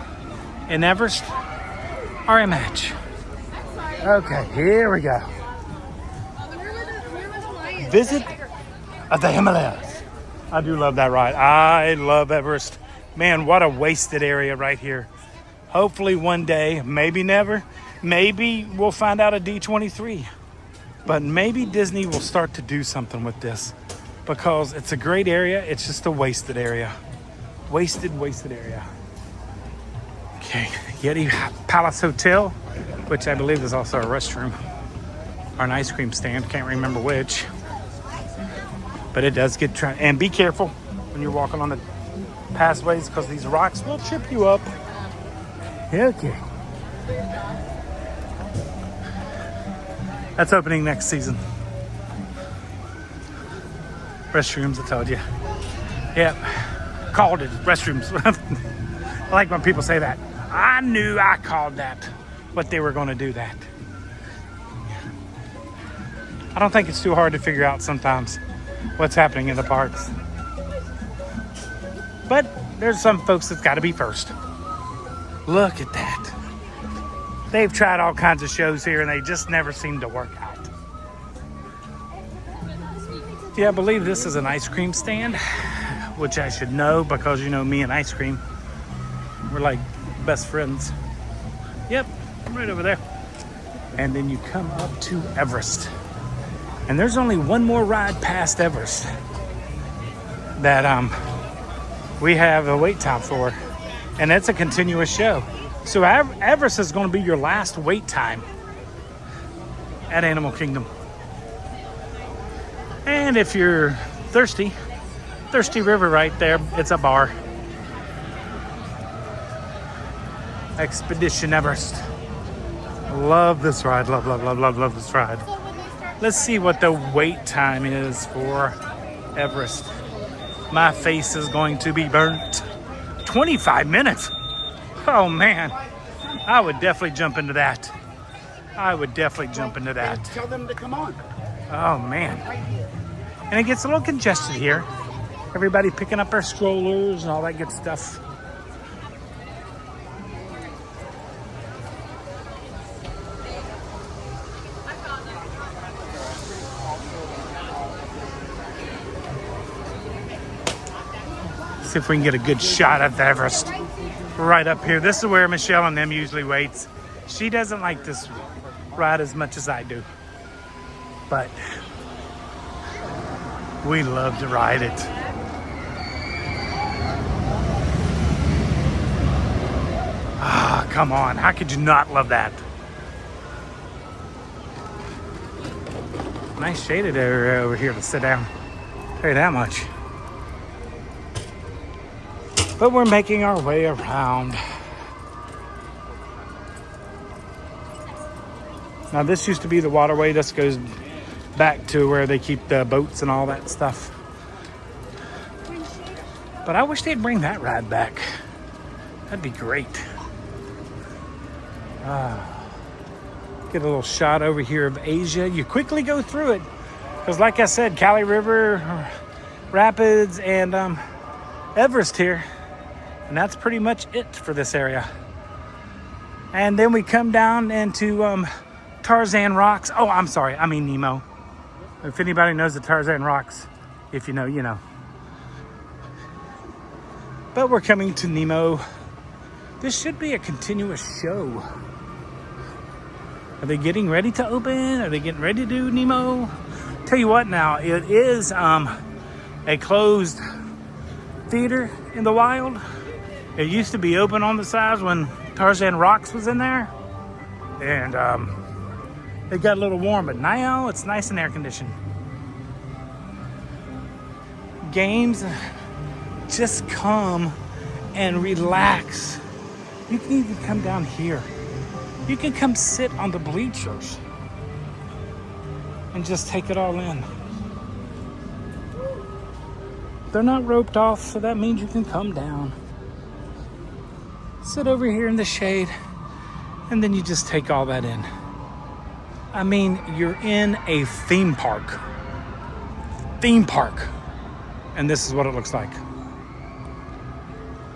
Speaker 1: and Everest are a match. Okay, here we go. Visit of the Himalayas. I do love that ride. I love Everest. Man, what a wasted area right here. Hopefully one day, maybe never, Maybe we'll find out a D23. But maybe Disney will start to do something with this because it's a great area. It's just a wasted area. Wasted area. Okay, Yeti Palace Hotel, which I believe is also a restroom or an ice cream stand. Can't remember which. But it does get tried. And be careful when you're walking on the pathways because these rocks will trip you up. Okay. That's opening next season. Restrooms, I told you. Yep. Called it restrooms. I like when people say that. I knew I called that. What they were going to do that. I don't think it's too hard to figure out sometimes what's happening in the parks. But there's some folks that's got to be first. Look at that. They've tried all kinds of shows here and they just never seem to work out. Yeah, I believe this is an ice cream stand, which I should know because you know me and ice cream. We're like best friends. Yep, right over there. And then you come up to Everest. And there's only one more ride past Everest that we have a wait time for. And it's a continuous show. So Everest is going to be your last wait time at Animal Kingdom. And if you're thirsty River right there, it's a bar. Expedition Everest. Love this ride, love this ride. Let's see what the wait time is for Everest. My face is going to be burnt. 25 minutes. Oh man, I would definitely jump into that.
Speaker 2: Tell them to come on.
Speaker 1: Oh man. And it gets a little congested here. Everybody picking up their strollers and all that good stuff. See if we can get a good shot at the Everest. Right up here. This is where Michelle and them usually waits. She doesn't like this ride as much as I do. But we love to ride it. Ah, come on. How could you not love that? Nice shaded area over here to sit down. Tell you that much. But we're making our way around. Now this used to be the waterway. This goes back to where they keep the boats and all that stuff. But I wish they'd bring that ride back. That'd be great. Get a little shot over here of Asia. You quickly go through it. Because like I said, Kali River, Rapids, and Everest here. And that's pretty much it for this area. And then we come down into Tarzan Rocks. Oh, I'm sorry. I mean Nemo. If anybody knows the Tarzan Rocks, if you know, you know. But we're coming to Nemo. This should be a continuous show. Are they getting ready to open? Are they getting ready to do Nemo? Tell you what now, it is a closed theater in the wild. It used to be open on the sides when Tarzan Rocks was in there. And it got a little warm, but now it's nice and air conditioned. Games, just come and relax. You can even come down here. You can come sit on the bleachers and just take it all in. They're not roped off, so that means you can come down. Sit over here in the shade, and then you just take all that in. I mean, you're in a theme park. And this is what it looks like.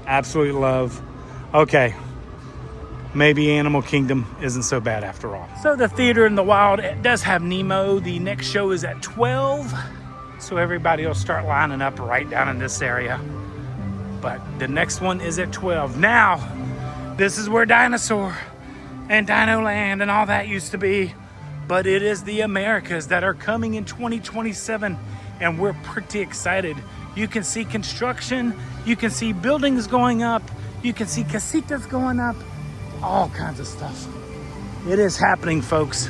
Speaker 1: Absolutely love. Okay. Maybe Animal Kingdom isn't so bad after all. So the theater in the wild, it does have Nemo. The next show is at 12. So everybody will start lining up right down in this area. But the next one is at 12. Now, this is where Dinosaur and Dino Land and all that used to be. But it is the Americas that are coming in 2027, and we're pretty excited. You can see construction, you can see buildings going up, you can see casitas going up, all kinds of stuff. It is happening, folks.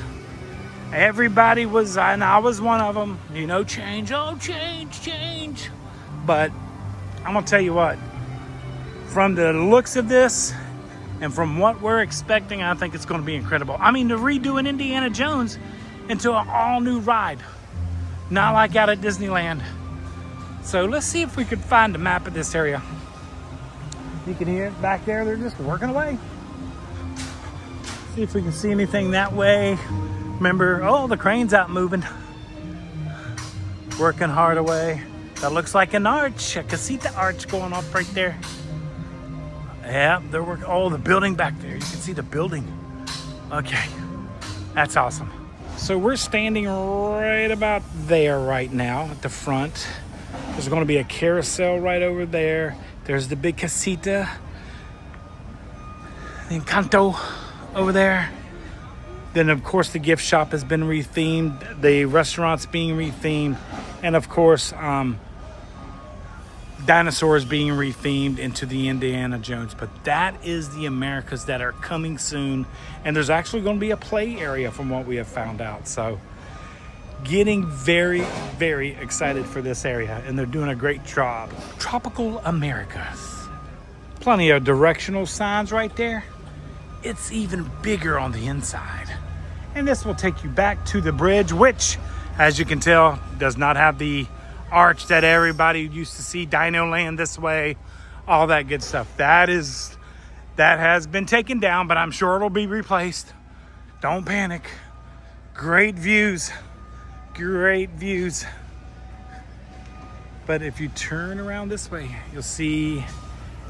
Speaker 1: Everybody was, and I was one of them, you know, change, oh, change. But I'm gonna tell you what, from the looks of this and from what we're expecting, I think it's gonna be incredible. I mean, they're redoing Indiana Jones into an all new ride, not like out at Disneyland. So let's see if we could find a map of this area. You can hear it back there, they're just working away. See if we can see anything that way. Remember, oh, the crane's out moving. Working hard away. That looks like an arch, a casita arch going off right there. Yeah, they're working. Oh, the building back there. You can see the building. Okay, that's awesome. So we're standing right about there right now at the front. There's going to be a carousel right over there. There's the big casita, the Encanto over there. Then, of course, the gift shop has been rethemed. The restaurant's being rethemed. And, of course, dinosaurs being rethemed into the Indiana Jones. But that is the Americas that are coming soon. And there's actually going to be a play area from what we have found out. So getting very, very excited for this area. And they're doing a great job. Tropical Americas. Plenty of directional signs right there. It's even bigger on the inside. And this will take you back to the bridge, which, as you can tell, does not have the arch that everybody used to see. Dino Land this way, all that good stuff. That has been taken down, but I'm sure it'll be replaced. Don't panic. Great views. Great views. But if you turn around this way, you'll see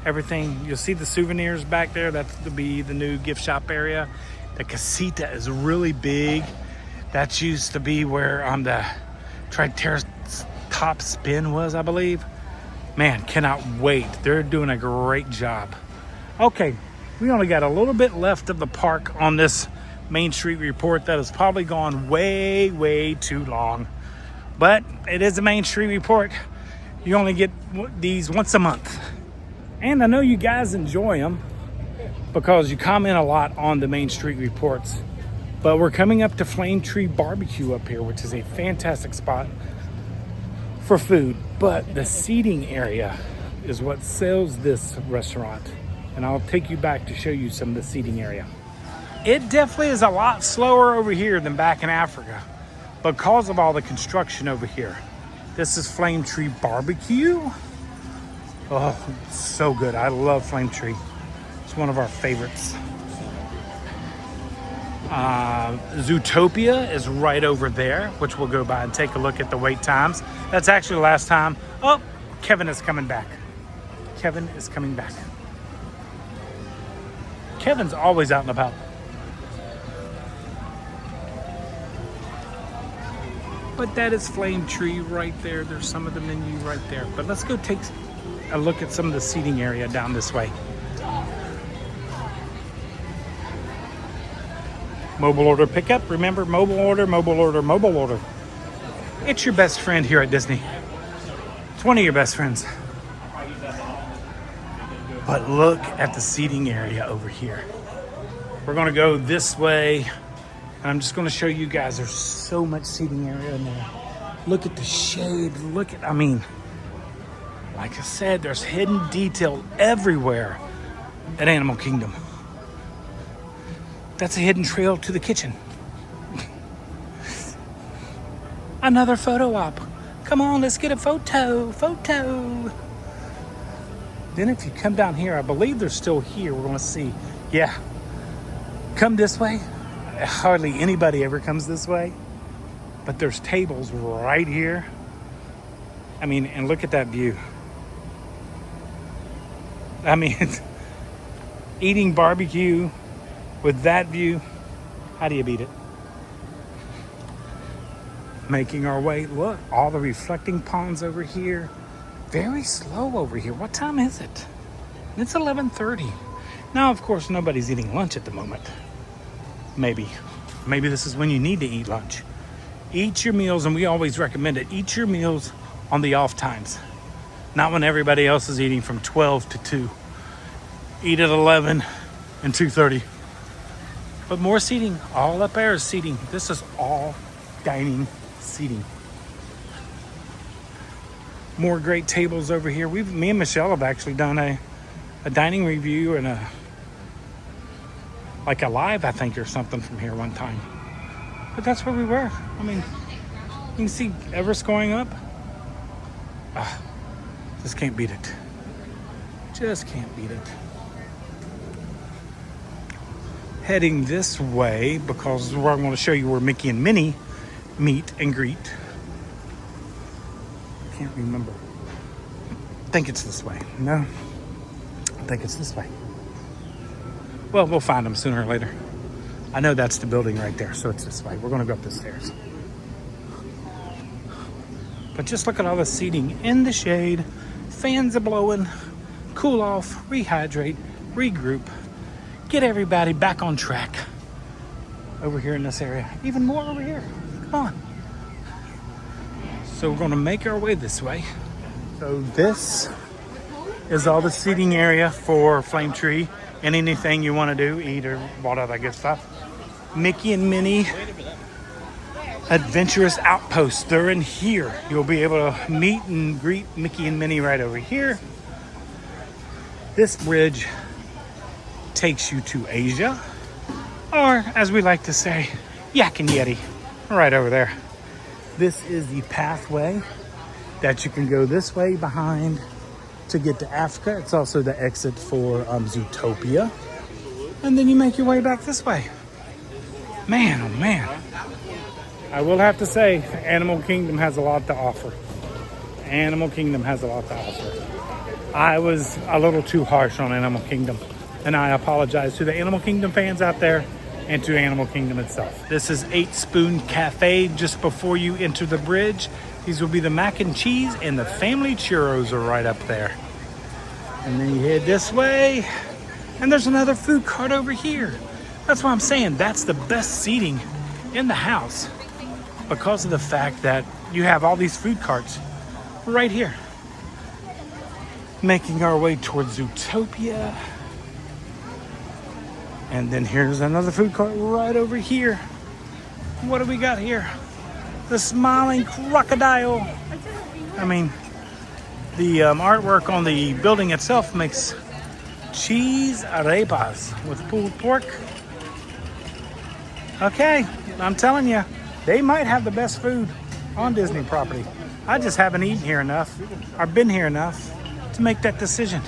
Speaker 1: everything. You'll see the souvenirs back there. That's to be the new gift shop area. The casita is really big. That used to be where the Triceratops top spin was, I believe. Man, cannot wait. They're doing a great job. Okay, we only got a little bit left of the park on this Main Street report that has probably gone way, way too long. But it is a Main Street report. You only get these once a month. And I know you guys enjoy them because you comment a lot on the Main Street reports. But we're coming up to Flame Tree Barbecue up here, which is a fantastic spot for food. But the seating area is what sells this restaurant. And I'll take you back to show you some of the seating area. It definitely is a lot slower over here than back in Africa because of all the construction over here. This is Flame Tree Barbecue. Oh, it's so good. I love Flame Tree. It's one of our favorites. Zootopia is right over there, which we'll go by and take a look at the wait times. That's actually the last time. Oh, Kevin is coming back. Kevin is coming back. Kevin's always out and about. But that is Flame Tree right there. There's some of the menu right there. But let's go take a look at some of the seating area down this way. Mobile order pickup. Remember, mobile order, mobile order, mobile order. It's your best friend here at Disney. It's one of your best friends. But look at the seating area over here. We're gonna go this way. And I'm just gonna show you guys, there's so much seating area in there. Look at the shade, look at, like I said, there's hidden detail everywhere at Animal Kingdom. That's a hidden trail to the kitchen. Another photo op. Come on, let's get a photo. Then if you come down here, I believe they're still here. We're gonna see. Yeah. Come this way. Hardly anybody ever comes this way. But there's tables right here. And look at that view. Eating barbecue with that view, how do you beat it? Making our way, look, all the reflecting ponds over here. Very slow over here. What time is it? It's 11:30. Now, of course, nobody's eating lunch at the moment. Maybe this is when you need to eat lunch. Eat your meals, and we always recommend it. Eat your meals on the off times, not when everybody else is eating from 12 to 2. Eat at 11 and 2:30. But more seating, all up there is seating. This is all dining seating. More great tables over here. Me and Michelle have actually done a dining review and a live, I think, or something from here one time. But that's where we were. I mean, you can see Everest going up. Just can't beat it. Just can't beat it. Heading this way because I'm going to show you where Mickey and Minnie meet and greet. Can't remember. I think it's this way. No, I think it's this way. Well, we'll find them sooner or later. I know that's the building right there, so it's this way. We're going to go up the stairs. But just look at all the seating in the shade. Fans are blowing. Cool off, rehydrate, regroup. Get everybody back on track over here in this area. Even more over here. Come on. So we're going to make our way this way. So this is all the seating area for Flame Tree and anything you want to do, eat or all that good stuff. Mickey and Minnie Adventurous Outpost. They're in here. You'll be able to meet and greet Mickey and Minnie right over here. This bridge takes you to Asia, or as we like to say, Yak and Yeti, right over there. This is the pathway that you can go this way behind to get to Africa. It's also the exit for Zootopia. And then you make your way back this way. Man, oh man. I will have to say, Animal Kingdom has a lot to offer. Animal Kingdom has a lot to offer. I was a little too harsh on Animal Kingdom, and I apologize to the Animal Kingdom fans out there and to Animal Kingdom itself. This is 8 Spoon Cafe just before you enter the bridge. These will be the mac and cheese, and the family churros are right up there. And then you head this way, and there's another food cart over here. That's why I'm saying that's the best seating in the house, because of the fact that you have all these food carts right here. Making our way towards Zootopia. And then here's another food cart right over here. What do we got here? The smiling crocodile. I mean, the artwork on the building itself makes cheese arepas with pulled pork. Okay, I'm telling you, they might have the best food on Disney property. I just haven't eaten here enough or been here enough to make that decision.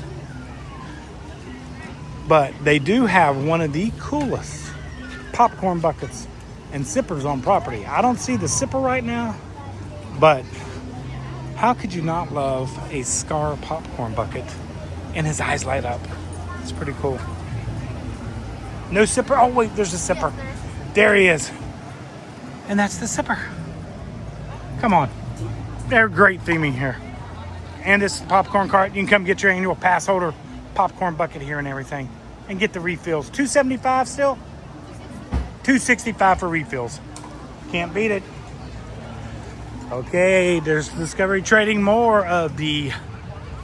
Speaker 1: But they do have one of the coolest popcorn buckets and sippers on property. I don't see the sipper right now, but how could you not love a Scar popcorn bucket and his eyes light up? It's pretty cool. No sipper. Oh wait, there's a sipper. There he is. And that's the sipper. Come on. They're great theming here. And this popcorn cart, you can come get your annual pass holder popcorn bucket here and everything. And get the refills. $2.75 still? $2.65 for refills. Can't beat it. Okay, there's Discovery Trading, more of the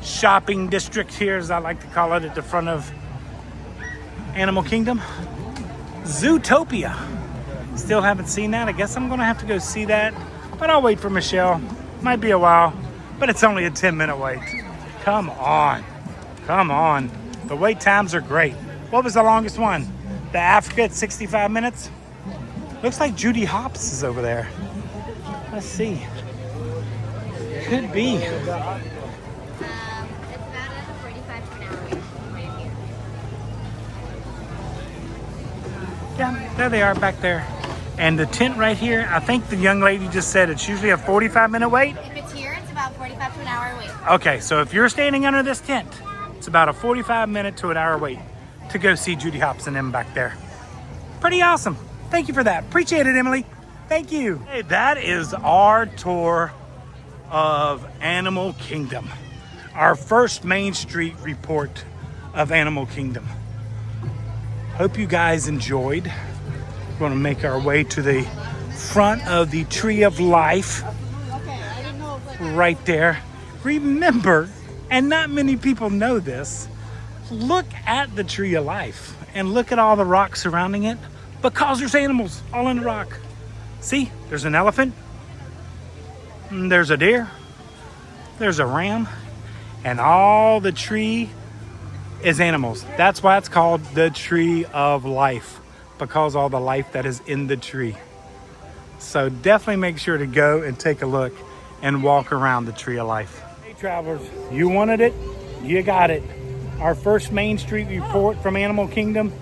Speaker 1: shopping district here, as I like to call it, at the front of Animal Kingdom. Zootopia. Still haven't seen that. I guess I'm going to have to go see that. But I'll wait for Michelle. Might be a while, but it's only a 10-minute wait. Come on. Come on. The wait times are great. What was the longest one? The Africa at 65 minutes? Looks like Judy Hopps is over there. Let's see. Could be.
Speaker 3: It's about a 45 to an hour wait right here.
Speaker 1: Yeah, there they are back there. And the tent right here, I think the young lady just said it's usually a 45-minute wait.
Speaker 3: If it's here, it's about 45 to an hour wait.
Speaker 1: Okay, so if you're standing under this tent, it's about a 45-minute to an hour wait to go see Judy Hopps and them back there. Pretty awesome. Thank you for that. Appreciate it, Emily. Thank you. Hey, that is our tour of Animal Kingdom. Our first Main Street report of Animal Kingdom. Hope you guys enjoyed. We're going to make our way to the front of the Tree of Life right there. Remember, and not many people know this, look at the Tree of Life and look at all the rocks surrounding it because there's animals all in the rock. See, there's an elephant, there's a deer, there's a ram, and all the tree is animals. That's why it's called the Tree of Life, because all the life that is in the tree. So definitely make sure to go and take a look and walk around the Tree of Life. Hey travelers, you wanted it, you got it. Our first Main Street report from Animal Kingdom.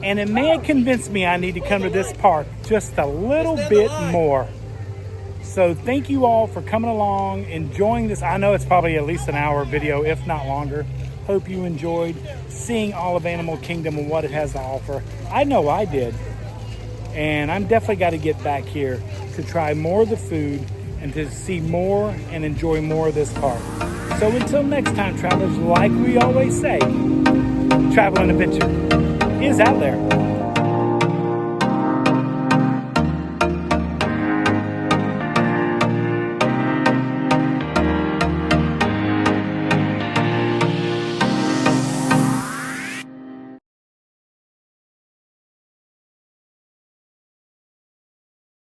Speaker 1: And it may have convinced me I need to come to this park just a little bit more. So thank you all for coming along, enjoying this. I know it's probably at least an hour video, if not longer. Hope you enjoyed seeing all of Animal Kingdom and what it has to offer. I know I did. And I'm definitely got to get back here to try more of the food and to see more and enjoy more of this park. So until next time, travelers, like we always say, travel and adventure is out there.